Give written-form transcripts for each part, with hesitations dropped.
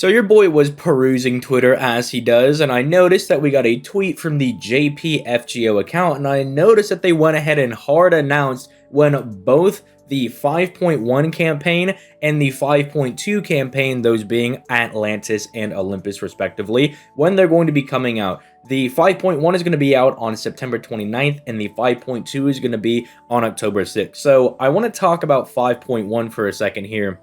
So your boy was perusing Twitter as he does, and I noticed that we got a tweet from the JPFGO account, and I noticed that they went ahead and hard announced when both the 5.1 campaign and the 5.2 campaign, those being Atlantis and Olympus respectively, when they're going to be coming out. The 5.1 is going to be out on September 29th, and the 5.2 is going to be on October 6th. So I want to talk about 5.1 for a second here,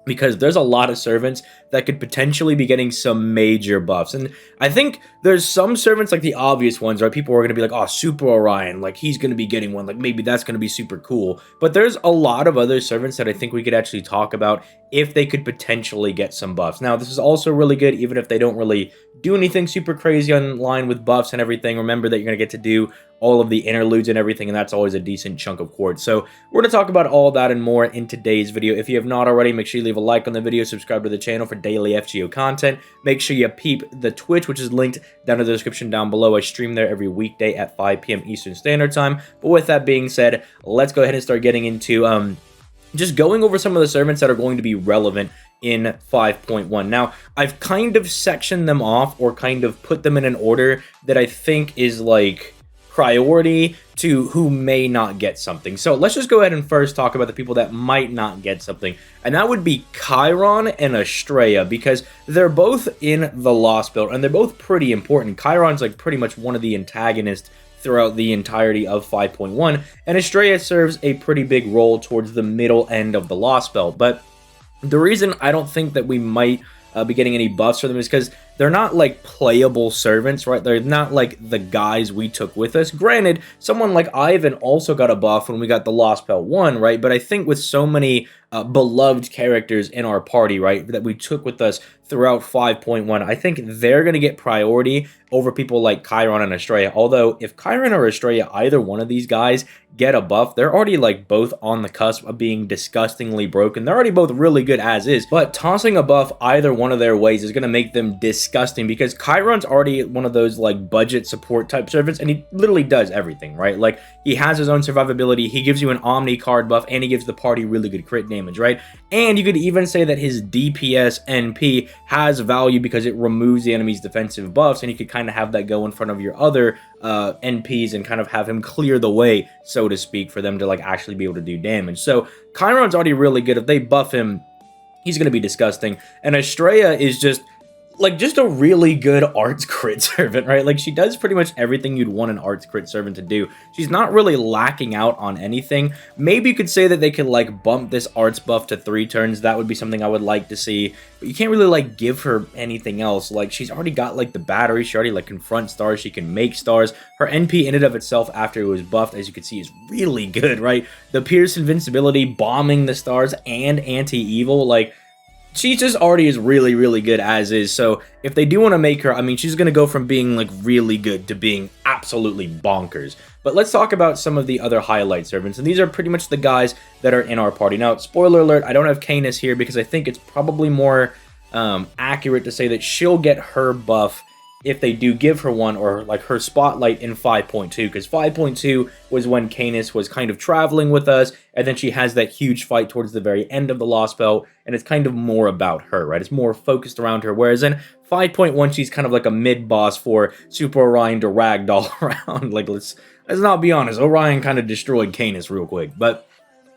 because there's a lot of servants that could potentially be getting some major buffs. And I think there's some servants, like the obvious ones, right? People are going to be like, oh, Super Orion, like he's going to be getting one, like maybe that's going to be super cool. But there's a lot of other servants that I think we could actually talk about if they could potentially get some buffs. Now, this is also really good, even if they don't really do anything super crazy online with buffs and everything. Remember that you're going to get to do all of the interludes and everything, and that's always a decent chunk of quartz. So we're going to talk about all that and more in today's video. If you have not already, make sure you leave a like on the video, subscribe to the channel for daily FGO content. Make sure you peep the Twitch, which is linked down in the description down below. I stream there every weekday at 5 p.m. Eastern Standard Time. But with that being said, let's go ahead and start getting into just going over some of the servants that are going to be relevant in 5.1. Now, I've kind of sectioned them off, or kind of put them in an order that I think is like priority to who may not get something. So let's just go ahead and first talk about the people that might not get something, and that would be Chiron and Estrella, because they're both in the Lostbelt and they're both pretty important. Chiron's like pretty much one of the antagonists throughout the entirety of 5.1, and Estrella serves a pretty big role towards the middle end of the Lostbelt. But the reason I don't think that we might be getting any buffs for them is because they're not like playable servants, right? They're not like the guys we took with us. Granted, someone like Ivan also got a buff when we got the Lostbelt 1, right? But I think with so many beloved characters in our party, right, that we took with us throughout 5.1, I think they're going to get priority over people like Chiron and Estrella. Although, if Chiron or Estrella, either one of these guys, get a buff, they're already like both on the cusp of being disgustingly broken. They're already both really good as is, but tossing a buff either one of their ways is going to make them disgusting, because Chiron's already one of those like budget support type servants, and he literally does everything, right? Like, he has his own survivability, he gives you an Omni card buff, and he gives the party really good crit damage, right? And you could even say that his DPS NP has value because it removes the enemy's defensive buffs, and you could kind of have that go in front of your other NPs and kind of have him clear the way, so to speak, for them to like actually be able to do damage. So Chiron's already really good. If they buff him, he's going to be disgusting. And Estrella is just a really good arts crit servant, right? Like, she does pretty much everything you'd want an arts crit servant to do. She's not really lacking out on anything. Maybe you could say that they could like bump this arts buff to 3 turns. That would be something I would like to see, but you can't really like give her anything else. Like, she's already got like the battery, she already like confront stars, she can make stars. Her NP in and of itself after it was buffed, as you can see, is really good, right? The Pierce invincibility, bombing the stars, and anti-evil, like, she just already is really, really good as is. So if they do want to make her, I mean, she's going to go from being like really good to being absolutely bonkers. But let's talk about some of the other highlight servants, and these are pretty much the guys that are in our party. Now, spoiler alert, I don't have Canis here because I think it's probably more accurate to say that she'll get her buff if they do give her one, or like her spotlight in 5.2, because 5.2 was when Canis was kind of traveling with us, and then she has that huge fight towards the very end of the Lostbelt, and it's kind of more about her, right? It's more focused around her, whereas in 5.1, she's kind of like a mid-boss for Super Orion to ragdoll around. Like, let's not be honest, Orion kind of destroyed Canis real quick. But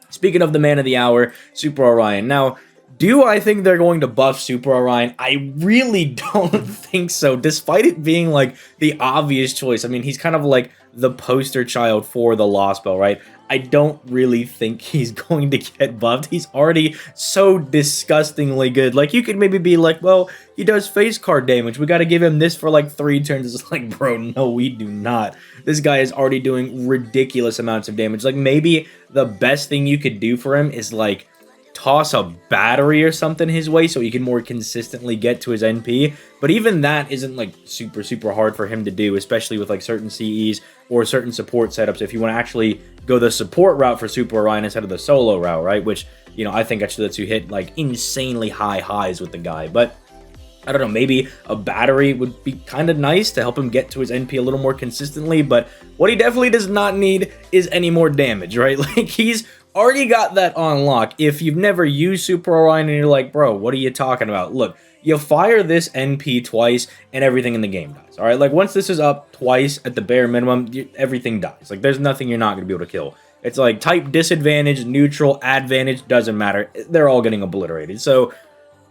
speaking of the man of the hour, Super Orion. Now, do I think they're going to buff Super Orion? I really don't think so, despite it being like the obvious choice. I mean, he's kind of like the poster child for the Lostbelt, right? I don't really think he's going to get buffed. He's already so disgustingly good. Like, you could maybe be like, well, he does face card damage, we got to give him this for like 3 turns. It's like, bro, no, we do not. This guy is already doing ridiculous amounts of damage. Like, maybe the best thing you could do for him is like toss a battery or something his way so he can more consistently get to his NP, but even that isn't like super hard for him to do, especially with like certain CEs or certain support setups, if you want to actually go the support route for Super Orion instead of the solo route, right? Which, you know, I think actually lets you hit like insanely high highs with the guy. But I don't know, maybe a battery would be kind of nice to help him get to his NP a little more consistently, but what he definitely does not need is any more damage, right? Like, he's already got that on lock. If you've never used Super Orion and you're like, bro, what are you talking about? Look, you fire this NP twice and everything in the game dies. All right, like once this is up twice at the bare minimum, everything dies. Like there's nothing you're not going to be able to kill. It's like type disadvantage, neutral, advantage, doesn't matter. They're all getting obliterated. So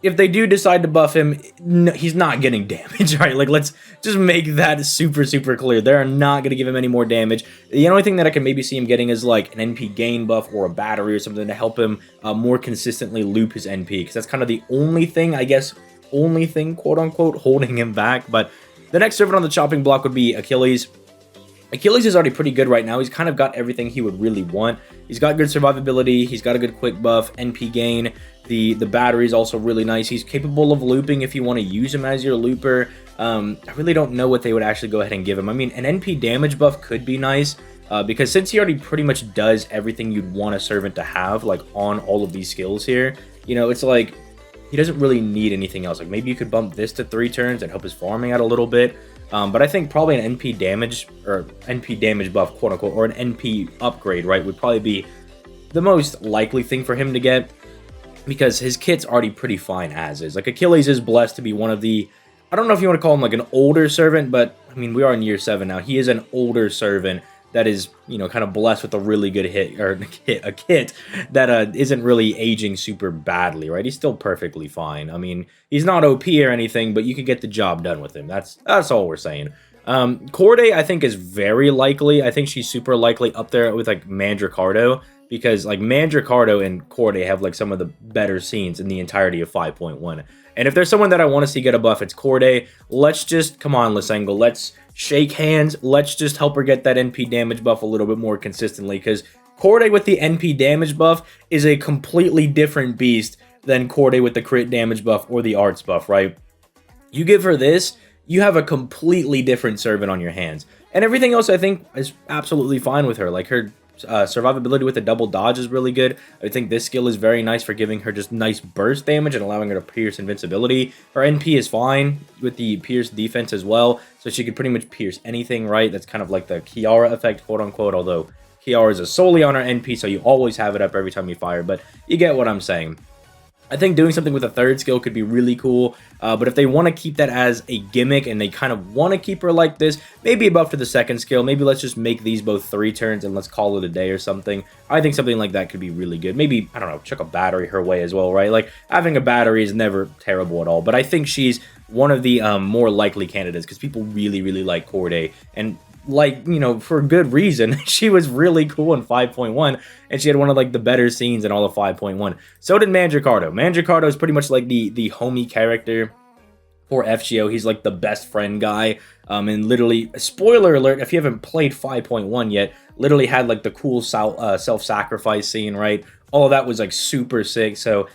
if they do decide to buff him, no, he's not getting damage, right? Like, let's just make that super, super clear. They're not going to give him any more damage. The only thing that I can maybe see him getting is, like, an NP gain buff or a battery or something to help him more consistently loop his NP, because that's kind of the only thing, I guess, quote-unquote, holding him back. But the next servant on the chopping block would be Achilles. Achilles is already pretty good right now. He's kind of got everything he would really want. He's got good survivability. He's got a good quick buff, NP gain. The battery is also really nice. He's capable of looping if you want to use him as your looper. I really don't know what they would actually go ahead and give him. I mean, an NP damage buff could be nice because since he already pretty much does everything you'd want a servant to have, like on all of these skills here, you know, it's like he doesn't really need anything else. Like maybe you could bump this to 3 turns and help his farming out a little bit. But I think probably an NP damage or NP damage buff, quote unquote, or an NP upgrade, right, would probably be the most likely thing for him to get, because his kit's already pretty fine as is. Like Achilles is blessed to be one of the, I don't know if you want to call him like an older servant, but I mean, we are in year 7 now. He is an older servant that is, you know, kind of blessed with a really good a kit that isn't really aging super badly, right? He's still perfectly fine. I mean, he's not OP or anything, but you could get the job done with him. That's all we're saying. Corday, I think, is very likely. I think she's super likely up there with like Mandricardo, because like Mandricardo and Corday have like some of the better scenes in the entirety of 5.1. And if there's someone that I want to see get a buff, it's Corday. Let's just, come on, Lisangle, let's shake hands. Let's just help her get that NP damage buff a little bit more consistently, because Corday with the NP damage buff is a completely different beast than Corday with the crit damage buff or the arts buff, right? You give her this, you have a completely different servant on your hands. And everything else, I think, is absolutely fine with her. Like her survivability with a double dodge is really good. I think this skill is very nice for giving her just nice burst damage and allowing her to pierce invincibility. Her NP is fine with the pierce defense as well, so she could pretty much pierce anything, right? That's kind of like the Kiara effect, quote unquote, although Kiara is solely on her NP, so you always have it up every time you fire, but you get what I'm saying. I think doing something with a third skill could be really cool, but if they want to keep that as a gimmick and they kind of want to keep her like this, maybe a buff to the second skill. Maybe let's just make these both 3 turns and let's call it a day or something. I think something like that could be really good. Maybe, I don't know, chuck a battery her way as well, right? Like, having a battery is never terrible at all, but I think she's one of the more likely candidates because people really, really like Corday, and like, you know, for good reason. She was really cool in 5.1, and she had one of like the better scenes in all of 5.1. So did Mandricardo. Mandricardo is pretty much like the homie character for FGO. He's like the best friend guy, and literally, spoiler alert, if you haven't played 5.1 yet, literally had like the cool self-sacrifice scene, right? All of that was like super sick. So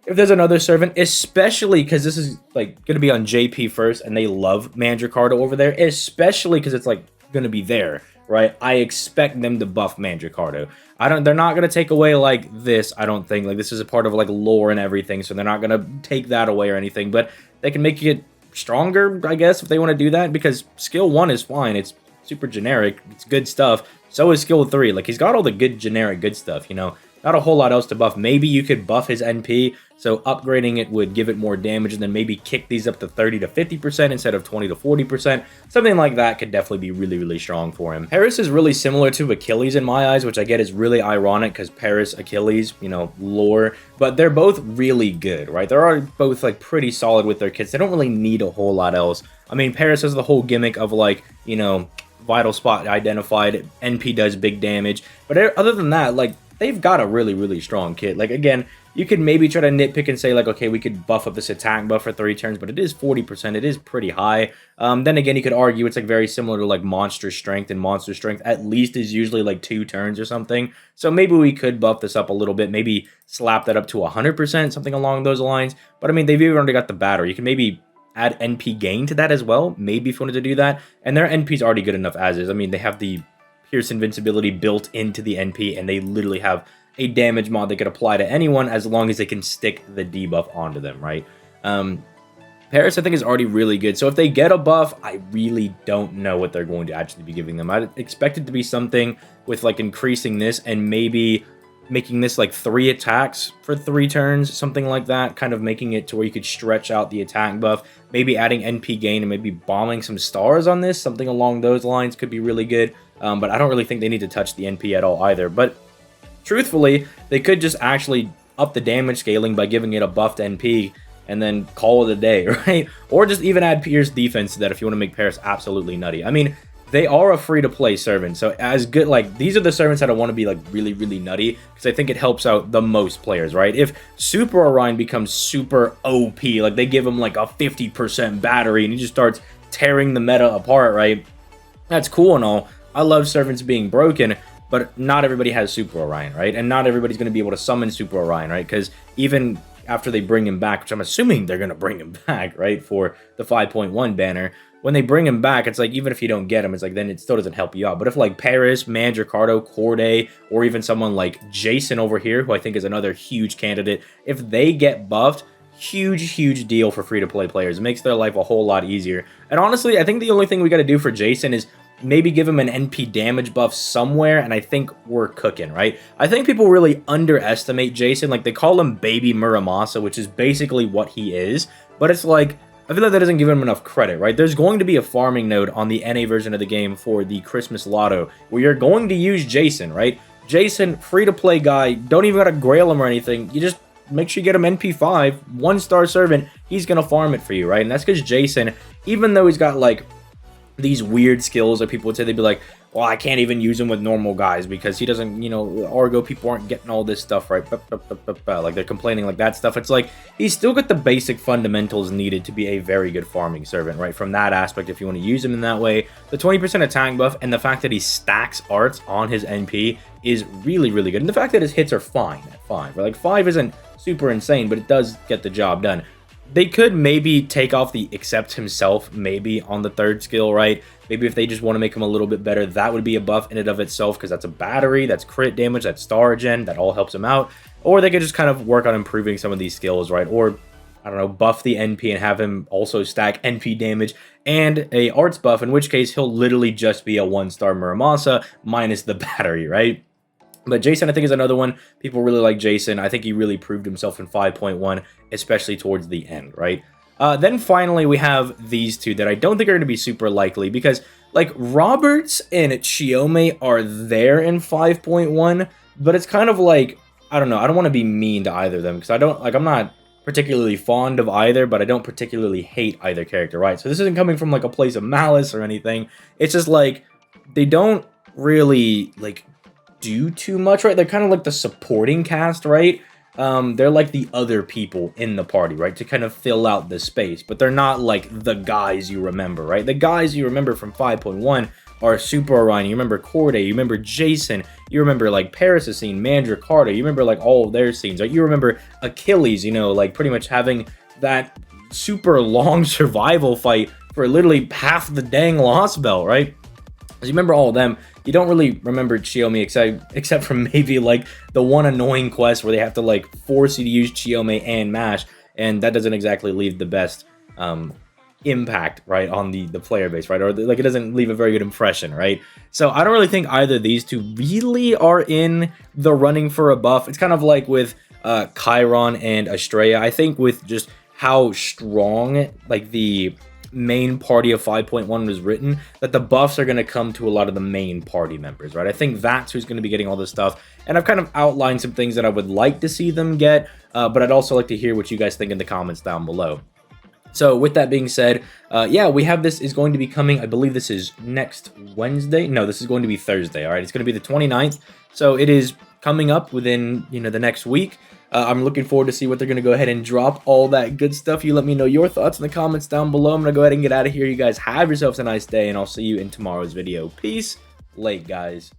if there's another servant, especially because this is like going to be on JP first, and they love Mandricardo over there, especially because it's like going to be there, right? I expect them to buff Mandricardo. They're not going to take away like this, I don't think. Like, this is a part of like lore and everything, so they're not going to take that away or anything, but they can make it stronger, I guess, if they want to do that, because skill 1 is fine. It's super generic. It's good stuff. So is skill 3. Like, he's got all the good generic good stuff, you know? Not a whole lot else to buff. Maybe you could buff his NP, so upgrading it would give it more damage, and then maybe kick these up to 30 to 50% instead of 20 to 40%. Something like that could definitely be really, really strong for him. Paris is really similar to Achilles in my eyes, which I get is really ironic because Paris, Achilles, you know, lore, but they're both really good, right? They're both like pretty solid with their kits. They don't really need a whole lot else. I mean, Paris has the whole gimmick of like, you know, vital spot identified, NP does big damage, but other than that, like, they've got a really, really strong kit. Like, again, you could maybe try to nitpick and say, like, okay, we could buff up this attack buff for 3 turns, but it is 40%. It is pretty high. Then again, you could argue it's, like, very similar to, like, Monster Strength, and Monster Strength at least is usually, like, 2 turns or something. So maybe we could buff this up a little bit, maybe slap that up to 100%, something along those lines. But, I mean, they've even already got the battery. You can maybe add NP gain to that as well, maybe if you wanted to do that. And their NP's already good enough as is. I mean, they have the Pierce Invincibility built into the NP, and they literally have a damage mod they could apply to anyone as long as they can stick the debuff onto them, right? Paris, I think, is already really good. So if they get a buff, I really don't know what they're going to actually be giving them. I'd expect it to be something with, like, increasing this and maybe making this like 3 attacks for 3 turns, something like that, kind of making it to where you could stretch out the attack buff, maybe adding NP gain and maybe bombing some stars on this, something along those lines could be really good. But I don't really think they need to touch the NP at all either. But truthfully, they could just actually up the damage scaling by giving it a buffed NP and then call it a day, right? Or just even add Pierce defense to that if you want to make Paris absolutely nutty. I mean, they are a free-to-play servant, so as good, like, these are the servants that I want to be, like, really, really nutty, because I think it helps out the most players, right? If Super Orion becomes super OP, like, they give him, like, a 50% battery, and he just starts tearing the meta apart, right? That's cool and all. I love servants being broken, but not everybody has Super Orion, right? And not everybody's going to be able to summon Super Orion, right? Because even after they bring him back, which I'm assuming they're going to bring him back, right, for the 5.1 banner, when they bring him back, it's like, even if you don't get him, it's like, then it still doesn't help you out. But if like Paris, Mandricardo, Corday, or even someone like Jason over here, who I think is another huge candidate, if they get buffed, huge deal for free-to-play players. It makes their life a whole lot easier. And honestly, I think the only thing we got to do for Jason is maybe give him an NP damage buff somewhere, and I think we're cooking, right? I think people really underestimate Jason. Like, they call him Baby Muramasa, which is basically what he is. But it's like, I feel like that doesn't give him enough credit, right? There's going to be a farming node on the NA version of the game for the Christmas Lotto, where you're going to use Jason, right? Jason, free-to-play guy, don't even gotta grail him or anything. You just make sure you get him NP5, 1-star servant, he's gonna farm it for you, right? And that's because Jason, even though he's got, like, these weird skills that people would say, they'd be like, well, I can't even use him with normal guys because he doesn't, you know, Argo people aren't getting all this stuff, right? Like, they're complaining like that stuff. It's like, he's still got the basic fundamentals needed to be a very good farming servant, right? From that aspect, if you want to use him in that way, the 20% attack buff and the fact that he stacks arts on his NP is really good. And the fact that his hits are fine at 5, right? Like, 5 isn't super insane, but it does get the job done. They could maybe take off the accept himself, maybe on the 3rd skill, right? Maybe if they just want to make him a little bit better, that would be a buff in and of itself, because that's a battery, that's crit damage, that's star gen, that all helps him out. Or they could just kind of work on improving some of these skills, right? Or, I don't know, buff the NP and have him also stack NP damage and a arts buff, in which case he'll literally just be a 1-star Muramasa minus the battery, right? But Jason, I think, is another one. People really like Jason. I think he really proved himself in 5.1, especially towards the end, right? Then finally, we have these two that I don't think are going to be super likely because, like, Roberts and Chiome are there in 5.1, but it's kind of like, I don't know. I don't want to be mean to either of them because I don't, like, I'm not particularly fond of either, but I don't particularly hate either character, right? So this isn't coming from, like, a place of malice or anything. It's just, like, they don't really, like, do too much, right? They're kind of like the supporting cast, right? They're like the other people in the party, right? To kind of fill out the space, but they're not like the guys you remember, right? The guys you remember from 5.1 are Super Orion, you remember Corday, you remember Jason, you remember like Paris' scene, Mandricardo, you remember like all of their scenes, right? You remember Achilles, you know, like pretty much having that super long survival fight for literally half the dang Lostbelt, right? As you remember all of them, you don't really remember Chiome except for maybe like the one annoying quest where they have to like force you to use Chiome and Mash, and that doesn't exactly leave the best impact, right, on the player base, right? Or like it doesn't leave a very good impression, right? So I don't really think either of these two really are in the running for a buff. It's kind of like with Chiron and Estrella. I think with just how strong like the main party of 5.1 was written, that the buffs are going to come to a lot of the main party members, right? I think that's who's going to be getting all this stuff, and I've kind of outlined some things that I would like to see them get, but I'd also like to hear what you guys think in the comments down below. So with that being said, yeah, we have this is going to be coming, I believe this is next Wednesday. No, this is going to be Thursday, all right? It's going to be the 29th, so it is coming up within, you know, the next week. I'm looking forward to see what they're going to go ahead and drop, all that good stuff. You let me know your thoughts in the comments down below. I'm going to go ahead and get out of here. You guys have yourselves a nice day, and I'll see you in tomorrow's video. Peace. Late, guys.